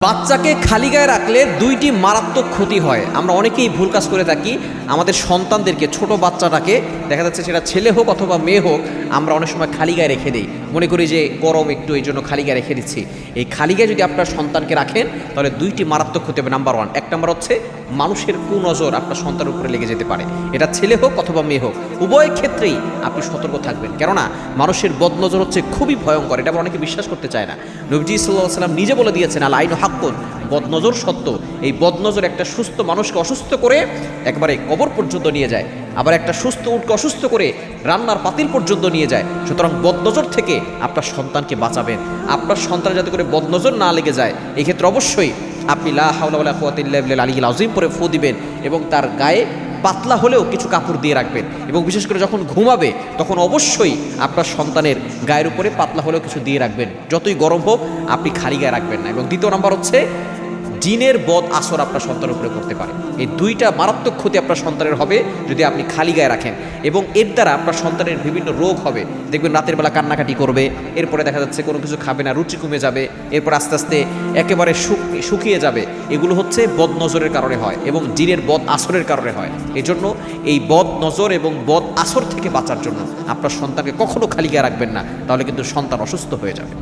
বাচ্চাকে খালি গায়ে রাখলে দুইটি মারাত্মক ক্ষতি হয়। আমরা অনেকেই ভুল কাজ করে থাকি। আমাদের সন্তানদেরকে, ছোট বাচ্চাটাকে দেখা যাচ্ছে সেটা ছেলে হোক অথবা মেয়ে হোক, আমরা অনেক সময় খালি গায়ে রেখে দিই, মনে করি যে গরম একটু, এই জন্য খালি গায়ে রেখে দিচ্ছি। এই খালি গায়ে যদি আপনার সন্তানকে রাখেন তাহলে দুইটি মারাত্মক ক্ষতি হবে। নাম্বার 1, এক নাম্বার হচ্ছে মানুষের কুনজর আপনার সন্তানের উপরে লেগে যেতে পারে। এটা ছেলে হোক অথবা মেয়ে হোক, উভয় ক্ষেত্রেই আপনি সতর্ক থাকবেন, কেননা মানুষের বদনজর হচ্ছে খুবই ভয়ঙ্কর। এটা আমরা অনেকে বিশ্বাস করতে চায় না। নবীজি সাল্লাল্লাহু আলাইহি ওয়াসাল্লাম নিজে বলে দিয়েছেন, আল আইনু হাক্কুন, বদনজর সত্য। এই বদনজর একটা সুস্থ মানুষকে অসুস্থ করে একবারে কবর পর্যন্ত নিয়ে যায়, আবার একটা সুস্থ উটকে অসুস্থ করে রান্নার পাতিল পর্যন্ত নিয়ে যায়। সুতরাং বদনজর থেকে আপনার সন্তানকে বাঁচাবেন। আপনার সন্তান যাতে করে বদনজর না লেগে যায়, এক্ষেত্রে অবশ্যই আপনি লা হাওলা ওয়ালা কুওয়াতা ইল্লা বিল্লাহিল আলিয়্যিল আযীম পরে ফু দিবেন এবং তার গায়ে পাতলা হলেও কিছু কাপড় দিয়ে রাখবেন। এবং বিশেষ করে যখন ঘুমাবে তখন অবশ্যই আপনার সন্তানের গায়ের উপরে পাতলা হলেও কিছু দিয়ে রাখবেন। যতই গরম হোক আপনি খালি গায়ে রাখবেন না। এবং দ্বিতীয় নাম্বার হচ্ছে জিনের বদ আসর আপনার সন্তানের উপরে করতে পারে। এই দুইটা মারাত্মক ক্ষতি আপনার সন্তানের হবে যদি আপনি খালি গায়ে রাখেন। এবং এর দ্বারা আপনার সন্তানের বিভিন্ন রোগ হবে। দেখবেন রাতের বেলা কান্নাকাটি করবে, এরপরে দেখা যাচ্ছে কোনো কিছু খাবে না, রুচি কমে যাবে, এরপর আস্তে আস্তে একেবারে শুকিয়ে যাবে। এগুলো হচ্ছে বদ নজরের কারণে হয় এবং জিনের বদ আসরের কারণে হয়। এই জন্য এই বদ নজর এবং বদ আসর থেকে বাঁচার জন্য আপনার সন্তানকে কখনো খালি গায়ে রাখবেন না, তাহলে কিন্তু সন্তান অসুস্থ হয়ে যাবে।